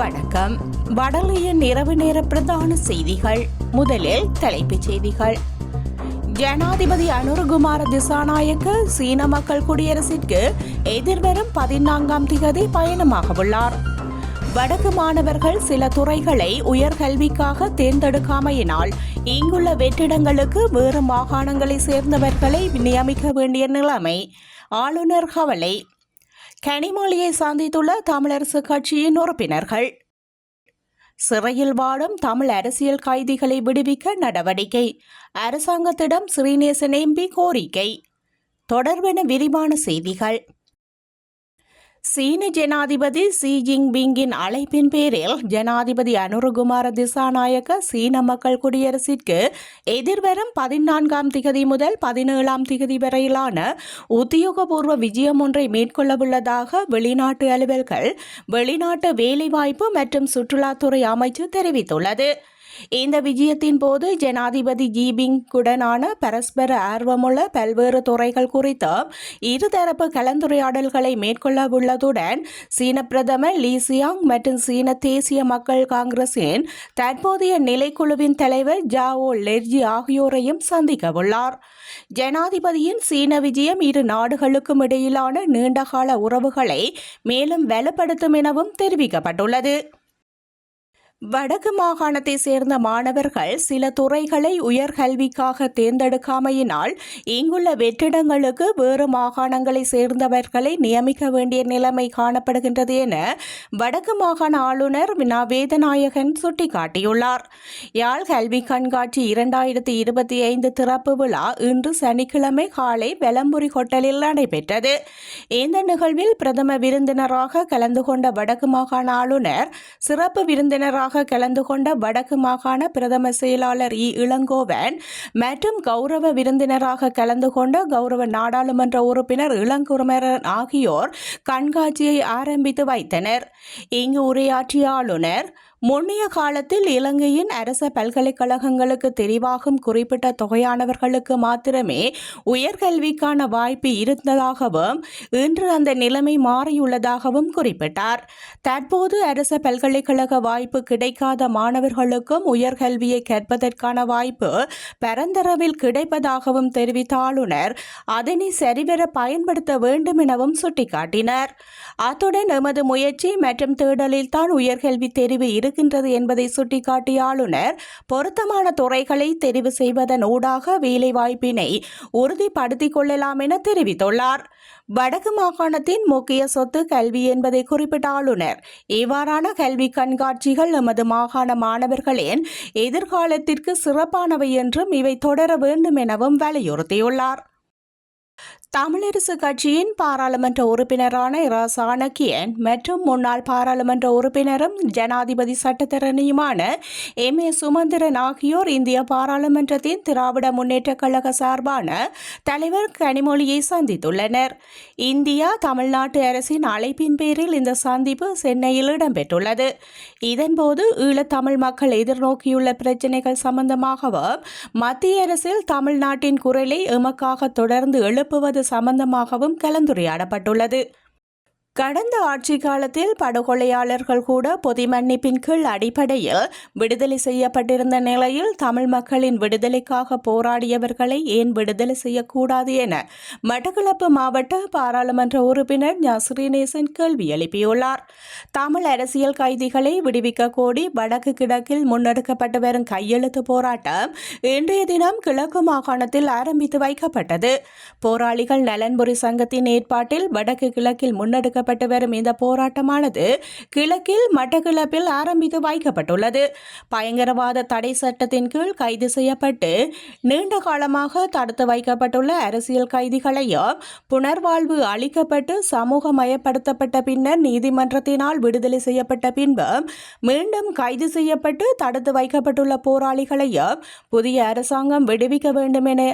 வணக்கம். வடலியின் இரவு நேர பிரதான செய்திகள். முதலில் தலைப்புச் செய்திகள். ஜனாதிபதி அனுரகுமார திசாநாயக்க சீன மக்கள் குடியரசிற்கு எதிர்வரும் 14ஆம் திகதி பயணமாக உள்ளார். வடக்கு மாணவர்கள் சில துறைகளை உயர்கல்விக்காக தேர்ந்தெடுக்காமையினால் இங்குள்ள வெற்றிடங்களுக்கு வேறு மாகாணங்களை சேர்ந்தவர்களை நியமிக்க வேண்டிய நிலைமை, ஆளுநர் கவலை. கனிமொழியை சந்தித்துள்ள தமிழரசு கட்சியின் உறுப்பினர்கள். சிறையில் வாடும் தமிழ் அரசியல் கைதிகளை விடுவிக்க நடவடிக்கை, அரசாங்கத்திடம் ஸ்ரீநேசன் எம்பி கோரிக்கை. தொடர்பான விரிவான செய்திகள். சீன ஜனாதிபதி ஷி ஜின்பிங்கின் அழைப்பின் பேரில் ஜனாதிபதி அனுரகுமார திசாநாயக்க சீன மக்கள் குடியரசிற்கு எதிர்வரும் 14ஆம் திகதி முதல் 17ஆம் திகதி வரையிலான உத்தியோகபூர்வ விஜயம் ஒன்றை மேற்கொள்ளவுள்ளதாக வெளிநாட்டு அலுவல்கள், வெளிநாட்டு வேலைவாய்ப்பு மற்றும் சுற்றுலாத்துறை அமைச்சு தெரிவித்துள்ளது. இந்த விஜயத்தின் போது ஜனாதிபதி ஜின்பிங்குடனான பரஸ்பர ஆர்வமுள்ள பல்வேறு துறைகள் குறித்து இருதரப்பு கலந்துரையாடல்களை மேற்கொள்ள உள்ளதுடன் சீன பிரதமர் லீ சியாங் மற்றும் சீன தேசிய மக்கள் காங்கிரசின் தற்போதைய நிலைக்குழுவின் தலைவர் ஜாவோ லெர்ஜி ஆகியோரையும் சந்திக்க உள்ளார். ஜனாதிபதியின் சீன விஜயம் இரு நாடுகளுக்கும் இடையிலான நீண்டகால உறவுகளை மேலும் வலுப்படுத்தும் எனவும் தெரிவிக்கப்பட்டுள்ளது. வடக்கு மாகாணத்தை சேர்ந்த மாணவர்கள் சில துறைகளை உயர்கல்விக்காக தேர்ந்தெடுக்காமையினால் இங்குள்ள வெற்றிடங்களுக்கு வேறு மாகாணங்களை சேர்ந்தவர்களை நியமிக்க வேண்டிய நிலைமை காணப்படுகின்றது என வடக்கு மாகாண ஆளுநர் வேதநாயகன் சுட்டிக்காட்டியுள்ளார். யாழ் கல்வி கண்காட்சி 2025 திறப்பு விழா இன்று சனிக்கிழமை காலை வெலம்புரி ஹோட்டலில் நடைபெற்றது. இந்த நிகழ்வில் பிரதம விருந்தினராக கலந்து கொண்ட வடக்கு மாகாண ஆளுநர், சிறப்பு விருந்தினராக கலந்து கொண்ட வடக்கு மாகாண பிரதம செயலாளர் இளங்கோவன் மற்றும் கௌரவ விருந்தினராக கலந்து கொண்ட கௌரவ நாடாளுமன்ற உறுப்பினர் இளங்குமரன் ஆகியோர் கண்காட்சியை ஆரம்பித்து வைத்தனர். இங்கு உரையாற்றிய ஆளுநர், முன்னைய காலத்தில் இலங்கையின் அரச பல்கலைக்கழகங்களுக்கு தெரிவாகும் குறிப்பிட்ட தொகையானவர்களுக்கு மாத்திரமே உயர்கல்விக்கான வாய்ப்பு இருந்ததாகவும் இன்று அந்த நிலைமை மாறியுள்ளதாகவும் குறிப்பிட்டார். தற்போது அரச பல்கலைக்கழக வாய்ப்பு கிடைக்காத மாணவர்களுக்கும் உயர்கல்வியை கற்பதற்கான வாய்ப்பு பரந்தளவில் கிடைப்பதாகவும் தெரிவித்த ஆளுநர் அதனை சரிவர பயன்படுத்த வேண்டும் எனவும் சுட்டிக்காட்டினார். அத்துடன் எமது முயற்சி மற்றும் தேடலில் தான் உயர்கல்வி தெரிவு இருக்கின்றது என்பதை சுட்டிக்காட்டிய ஆளுநர், பொருத்தமான துறைகளை தெரிவு செய்வதன் ஊடாக வேலைவாய்ப்பினை உறுதிப்படுத்திக் கொள்ளலாம் என தெரிவித்துள்ளார். வடக்கு மாகாணத்தின் முக்கிய சொத்து கல்வி என்பதை குறிப்பிட்ட ஆளுநர், இவ்வாறான கல்வி கண்காட்சிகள் எமது மாகாண மாணவர்களின் எதிர்காலத்திற்கு சிறப்பானவை என்றும் இவை தொடர வேண்டும் எனவும் வலியுறுத்தியுள்ளார். தமிழரசு கட்சியின் பாராளுமன்ற உறுப்பினரான இரா சாணக்கியன் மற்றும் முன்னாள் பாராளுமன்ற உறுப்பினரும் ஜனாதிபதி சட்டத்தரணியுமான எம். ஏ. சுமந்திரன் ஆகியோர் இந்திய பாராளுமன்றத்தின் திராவிட முன்னேற்றக் கழக சார்பான தலைவர் கனிமொழியை சந்தித்துள்ளனர். இந்தியா தமிழ்நாட்டு அரசின் அழைப்பின் பேரில் இந்த சந்திப்பு சென்னையில் இடம்பெற்றுள்ளது. இதன்போது ஈழத்தமிழ் மக்கள் எதிர்நோக்கியுள்ள பிரச்சினைகள் சம்பந்தமாகவும் மத்திய அரசில் தமிழ்நாட்டின் குரலை எமக்காக தொடர்ந்து எழுப்புவது சம்பந்தமாகவும் கலந்துரையாடப்பட்டுள்ளது. கடந்த ஆட்சி காலத்தில் படுகொலையாளர்கள் கூட பொது மன்னிப்பின் கீழ் அடிப்படையில் விடுதலை செய்யப்பட்டிருந்த நிலையில் தமிழ் மக்களின் விடுதலைக்காக போராடியவர்களை ஏன் விடுதலை செய்யக்கூடாது என மட்டக்களப்பு மாவட்ட பாராளுமன்ற உறுப்பினர் ஸ்ரீநேசன் கேள்வி எழுப்பியுள்ளார். தமிழ் அரசியல் கைதிகளை விடுவிக்க கோரி வடக்கு கிழக்கில் முன்னெடுக்கப்பட்டு வரும் கையெழுத்து போராட்டம் இன்றைய தினம் கிழக்கு மாகாணத்தில் ஆரம்பித்து வைக்கப்பட்டது. போராளிகள் நலன்புரி சங்கத்தின் ஏற்பாட்டில் வடக்கு கிழக்கில் முன்னெடுக்க வரும் இந்த போராட்டமானது கிழக்கில் மட்டக்களப்பில் ஆரம்பித்து வைக்கப்பட்டுள்ளது. பயங்கரவாத தடை சட்டத்தின் கீழ் கைது செய்யப்பட்டு நீண்ட காலமாக தடுத்து வைக்கப்பட்டுள்ள அரசியல் கைதிகளையும் புனர்வாழ்வு அளிக்கப்பட்டு சமூகமயப்படுத்தப்பட்ட பின்னர் நீதிமன்றத்தினால் விடுதலை செய்யப்பட்ட பின்பும் மீண்டும் கைது செய்யப்பட்டு தடுத்து வைக்கப்பட்டுள்ள போராளிகளையும் புதிய அரசாங்கம் விடுவிக்க வேண்டும் என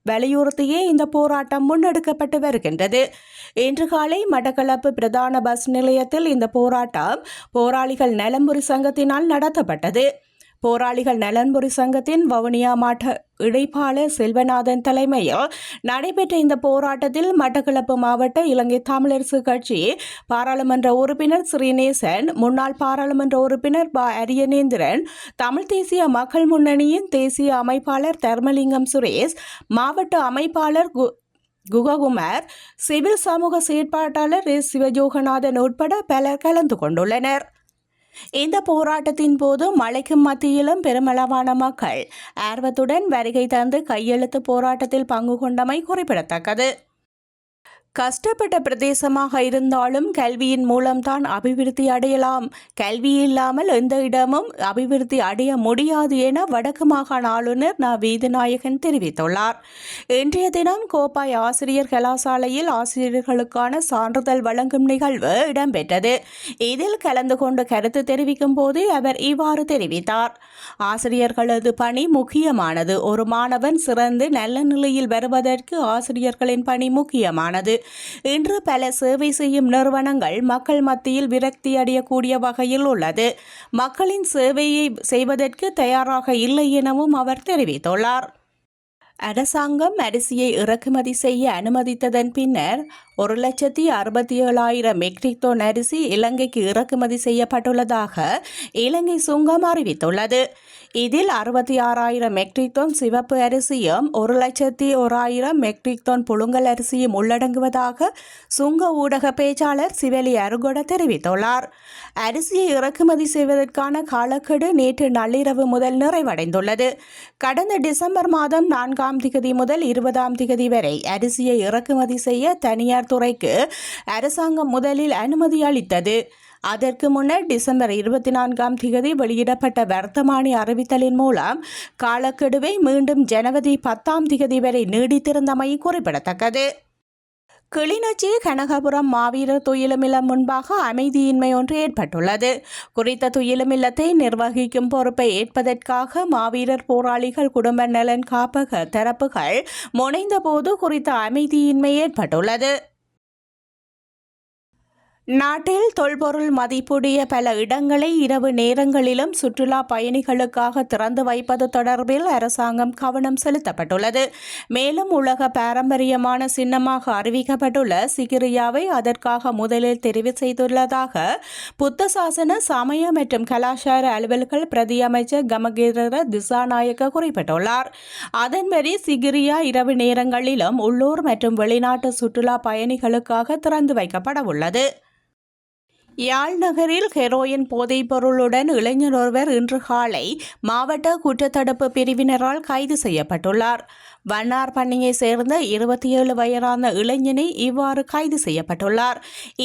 வலியுறுத்தியே இந்த போராட்டம் முன்னெடுக்கப்பட்டு வருகின்றது. இன்று காலை மட்டக்களப்பு பிரதான பஸ் நிலையத்தில் இந்த போராட்டம் போராளிகள் நலம்புரி சங்கத்தினால் நடத்தப்பட்டது. போராளிகள் நலன்புரி சங்கத்தின் வவுனியா மாவட்ட இடைப்பாளர் செல்வநாதன் தலைமையில் நடைபெற்ற இந்த போராட்டத்தில் மட்டக்களப்பு மாவட்ட இலங்கை தமிழரசு கட்சி பாராளுமன்ற உறுப்பினர் ஸ்ரீநேசன், முன்னாள் பாராளுமன்ற உறுப்பினர் அரியநேந்திரன், தமிழ் தேசிய மக்கள் முன்னணியின் தேசிய அமைப்பாளர் தர்மலிங்கம் சுரேஷ், மாவட்ட அமைப்பாளர் குககுமார், சிவில் சமூக செயற்பாட்டாளர் எஸ் சிவஜோகநாதன் உட்பட பலர் கலந்து கொண்டுள்ளனர். இந்த போராட்டத்தின் போது மழைக்கும் மத்தியிலும் பெருமளவான மக்கள் ஆர்வத்துடன் வருகை தந்து கையெழுத்து போராட்டத்தில் பங்கு கொண்டமை குறிப்பிடத்தக்கது. கஷ்டப்பட்ட பிரதேசமாக இருந்தாலும் கல்வியின் மூலம்தான் அபிவிருத்தி அடையலாம், கல்வி இல்லாமல் எந்த இடமும் அபிவிருத்தி அடைய முடியாது என வடக்கு மாகாண ஆளுநர் ந. வேதநாயகன் தெரிவித்துள்ளார். இன்றைய தினம் கோப்பாய் ஆசிரியர் கலாசாலையில் ஆசிரியர்களுக்கான சான்றிதழ் வழங்கும் நிகழ்வு இடம்பெற்றது. இதில் கலந்து கொண்டு கருத்து தெரிவிக்கும் போது அவர் இவ்வாறு தெரிவித்தார். ஆசிரியர்களது பணி முக்கியமானது. ஒரு மாணவன் சிறந்து நல்ல நிலையில் வருவதற்கு ஆசிரியர்களின் பணி முக்கியமானது. இன்று பல சேவை செய்யும் நிறுவனங்கள் மக்கள் மத்தியில் விரக்தி அடையக்கூடிய வகையில் உள்ளது. மக்களின் சேவையை செய்வதற்கு தயாராக இல்லை எனவும் அவர் தெரிவித்துள்ளார். அரசாங்கம் அரிசியை இறக்குமதி செய்ய அனுமதித்ததன் பின்னர் 1,67,000 மெட்ரிக் டன் அரிசி இலங்கைக்கு இறக்குமதி செய்யப்பட்டுள்ளதாக இலங்கை சுங்கம் அறிவித்துள்ளது. இதில் 66,000 மெட்ரிக் டன் சிவப்பு அரிசியும் 1,01,000 மெட்ரிக் டன் புழுங்கல் அரிசியும் உள்ளடங்குவதாக சுங்க ஊடக பேச்சாளர் சிவலி அருகொட தெரிவித்துள்ளார். அரிசியை இறக்குமதி செய்வதற்கான காலக்கெடு நேற்று நள்ளிரவு முதல் நிறைவடைந்துள்ளது. கடந்த டிசம்பர் மாதம் 4ஆம் திகதி முதல் 20ஆம் திகதி வரை அரிசியை இறக்குமதி செய்ய தனியார் துறைக்கு அரசாங்கம் முதலில் அனுமதி அளித்தது. அதற்கு முன்னர் டிசம்பர் 24ஆம் திகதி வெளியிடப்பட்ட வர்த்தமானி அறிவித்தலின் மூலம் காலக்கெடுவை மீண்டும் ஜனவரி 10ஆம் திகதி வரை நீடித்திருந்தமை குறிப்பிடத்தக்கது. கிளிநொச்சி கனகபுரம் மாவீரர் துயிலுமில்லம் முன்பாக அமைதியின்மை ஒன்று ஏற்பட்டுள்ளது. குறித்த துயிலுமில்லத்தை நிர்வகிக்கும் பொறுப்பை ஏற்பதற்காக மாவீரர் போராளிகள் குடும்ப நலன் காப்பக தரப்புகள் முனைந்த போது குறித்த அமைதியின்மை ஏற்பட்டுள்ளது. நாட்டில் தொல்பொருள் மதிப்புடைய பல இடங்களை இரவு நேரங்களிலும் சுற்றுலா பயணிகளுக்காக திறந்து வைப்பது தொடர்பில் அரசாங்கம் கவனம் செலுத்தப்பட்டுள்ளது. மேலும் உலக பாரம்பரியமான சின்னமாக அறிவிக்கப்பட்டுள்ள சிகிரியாவை அதற்காக முதலில் தெரிவு செய்துள்ளதாக புத்த சாசன சமய மற்றும் கலாச்சார அலுவல்கள் பிரதி அமைச்சர் கமகேர திசாநாயக்க குறிப்பிட்டுள்ளார். அதன்படி சிகிரியா இரவு நேரங்களிலும் உள்ளூர் மற்றும் வெளிநாட்டு சுற்றுலா பயணிகளுக்காக திறந்து வைக்கப்பட உள்ளது. யாழ் நகரில் ஹெரோயின் போதைப் பொருளுடன் இளைஞர் ஒருவர் இன்று காலை மாவட்ட குற்றத்தடுப்பு பிரிவினரால் கைது செய்யப்பட்டுள்ளார். வண்ணார் பண்ணையை சேர்ந்த 27 வயதான இளைஞனை இவ்வாறு கைது செய்யப்பட்டுள்ளார்.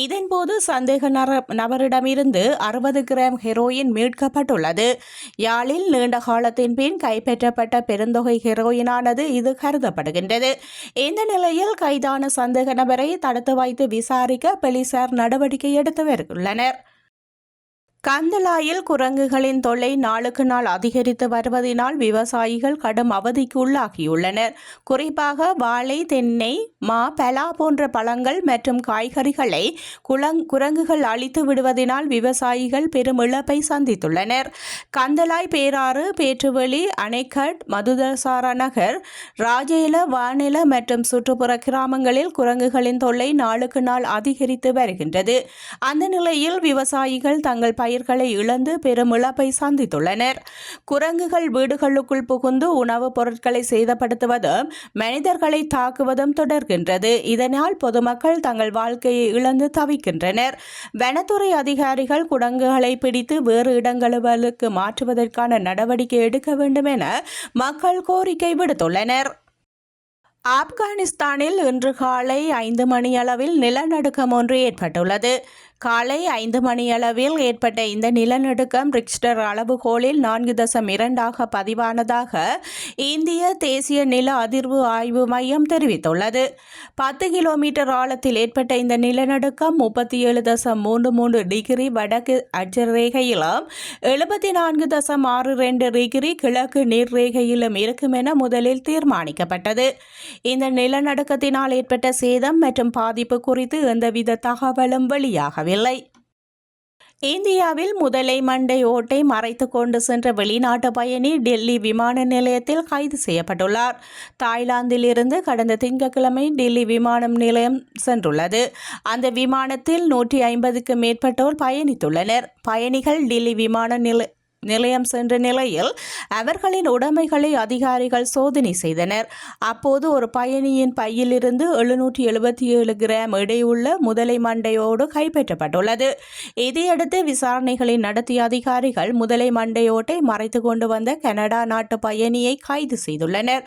இதன்போது சந்தேக நபரிடமிருந்து 60 கிராம் ஹெரோயின் மீட்கப்பட்டுள்ளது. யாழில் நீண்ட காலத்தின் பின் கைப்பற்றப்பட்ட பெருந்தொகை ஹெரோயினானது இது கருதப்படுகின்றது. இந்த நிலையில் கைதான சந்தேக நபரை தடுத்து வைத்து விசாரிக்க போலீசார் நடவடிக்கை எடுத்து வருகின்றனர். கந்தளாயில் குரங்குகளின் தொல்லை நாளுக்கு நாள் அதிகரித்து வருவதனால் விவசாயிகள் கடும் அவதிக்கு உள்ளாகியுள்ளனர். குறிப்பாக வாழை, தென்னை, மா, பலா போன்ற பழங்கள் மற்றும் காய்கறிகளை குரங்குகள் அழித்து விடுவதனால் விவசாயிகள் பெரும் இழப்பை சந்தித்துள்ளனர். கந்தளாய், பேராறு, பேற்றுவெளி, அணைக்கட், மதுதசார நகர், ராஜேல, வானெல மற்றும் சுற்றுப்புற கிராமங்களில் குரங்குகளின் தொல்லை நாளுக்கு நாள் அதிகரித்து வருகின்றது. அந்த நிலையில் விவசாயிகள் தங்கள் பயிர்களை இழந்து பெரும் இழப்பை சந்தித்துள்ளனர். குரங்குகள் வீடுகளுக்குள் புகுந்து உணவுப் பொருட்களை சேதப்படுத்துவதும் மனிதர்களை தாக்குவதும் தொடர்கின்றது. இதனால் பொதுமக்கள் தங்கள் வாழ்க்கையை இழந்து தவிக்கின்றனர். வனத்துறை அதிகாரிகள் குரங்குகளை பிடித்து வேறு இடங்களுக்கு மாற்றுவதற்கான நடவடிக்கை எடுக்க வேண்டும் என மக்கள் கோரிக்கை விடுத்துள்ளனர். ஆப்கானிஸ்தானில் இன்று காலை 5 மணியளவில் நிலநடுக்கம் ஒன்று ஏற்பட்டுள்ளது. காலை 5 மணியளவில் ஏற்பட்ட இந்த நிலநடுக்கம் ரிக்டர் அளவுகோலில் 4.2 பதிவானதாக இந்திய தேசிய நில அதிர்வு ஆய்வு மையம் தெரிவித்துள்ளது. 10 கிலோமீட்டர் ஆழத்தில் ஏற்பட்ட இந்த நிலநடுக்கம் 37.33 டிகிரி வடக்கு அட்சரேகையிலும் 74.62 டிகிரி கிழக்கு நீர்ரேகையிலும் இருக்கும் என முதலில் தீர்மானிக்கப்பட்டது. இந்த நிலநடுக்கத்தினால் ஏற்பட்ட சேதம் மற்றும் பாதிப்பு குறித்து எந்தவித தகவலும் வெளியாகவில்லை. இந்தியாவில் முதலை மண்டை ஓட்டை மறைத்து கொண்டு சென்ற வெளிநாட்டு பயணி டெல்லி விமான நிலையத்தில் கைது செய்யப்பட்டுள்ளார். தாய்லாந்தில் இருந்து கடந்த திங்கட்கிழமை டெல்லி விமான நிலையம் சென்றுள்ளது. அந்த விமானத்தில் 150க்கு மேற்பட்டோர் பயணித்துள்ளனர். பயணிகள் டெல்லி விமான நிலையம் சென்ற நிலையில் அவர்களின் உடைமைகளை அதிகாரிகள் சோதனை செய்தனர். அப்போது ஒரு பயணியின் பையிலிருந்து 777 கிராம் எடையுள்ள முதலை மண்டையோடு கைப்பற்றப்பட்டுள்ளது. இதையடுத்து விசாரணைகளை நடத்திய அதிகாரிகள் முதலை மண்டையோட்டை மறைத்து கொண்டு வந்த கனடா நாட்டு பயணியை கைது செய்துள்ளனர்.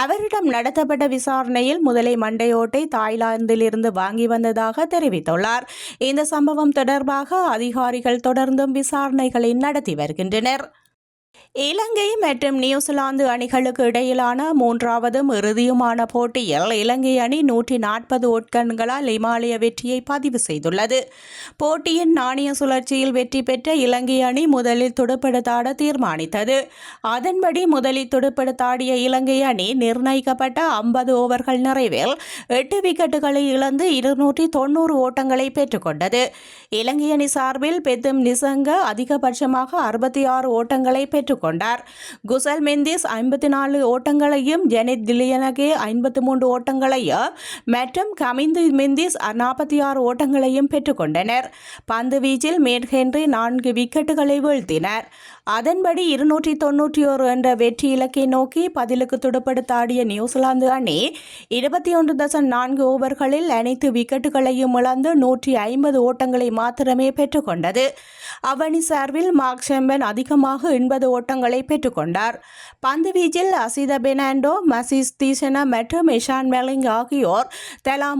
அவரிடம் நடத்தப்பட்ட விசாரணையில் முதலை மண்டையோட்டை தாய்லாந்திலிருந்து வாங்கி வந்ததாக தெரிவித்துள்ளார். இந்த சம்பவம் தொடர்பாக அதிகாரிகள் தொடர்ந்தும் விசாரணைகளை நடத்தி வருகின்றனர். இலங்கை மற்றும் நியூசிலாந்து அணிகளுக்கு இடையிலான 3வது இறுதியுமான போட்டியில் இலங்கை அணி 140 ஓட்டங்களால் இமாலய வெற்றியை பதிவு செய்துள்ளது. போட்டியின் நாணய சுழற்சியில் வெற்றி பெற்ற இலங்கை அணி முதலில் துடுப்படுத்தாட தீர்மானித்தது. அதன்படி முதலில் துடுப்படுத்தாடிய இலங்கை அணி நிர்ணயிக்கப்பட்ட 50 ஓவர்கள் நிறைவில் 8 விக்கெட்டுகளை இழந்து 290 ஓட்டங்களை பெற்றுக்கொண்டது. இலங்கை அணி சார்பில் பெத்தும் நிசங்க அதிகபட்சமாக 66 ஓட்டங்களை பெற்றுக்கொண்டார். குசல் மெந்திஸ் 54 ஓட்டங்களையும், ஜெனித் திலியனகே 53 ஓட்டங்களையும் மற்றும் கமிந்து மெந்திஸ் 46 ஓட்டங்களையும் பெற்றுக்கொண்டனர். பந்து வீச்சில் மேட் ஹென்றி 4 விக்கெட்டுகளை வீழ்த்தினார். அதன்படி 291 என்ற வெற்றி இலக்கை நோக்கி பதிலுக்கு துடுப்படுத்தாடிய நியூசிலாந்து அணி 21.4 ஓவர்களில் அனைத்து விக்கெட்டுகளையும் இழந்து 150 ஓட்டங்களை மாத்திரமே பெற்றுக்கொண்டது. அவ்வணி சார்பில் மார்க் செம்பன் அதிகமாக 80 ஓட்டங்களை பெற்றுக்கொண்டார். பந்து வீச்சில் அசித பெர்னாண்டோ, மசிஸ் தீசன மற்றும் இஷான் மெலிங் ஆகியோர் தலா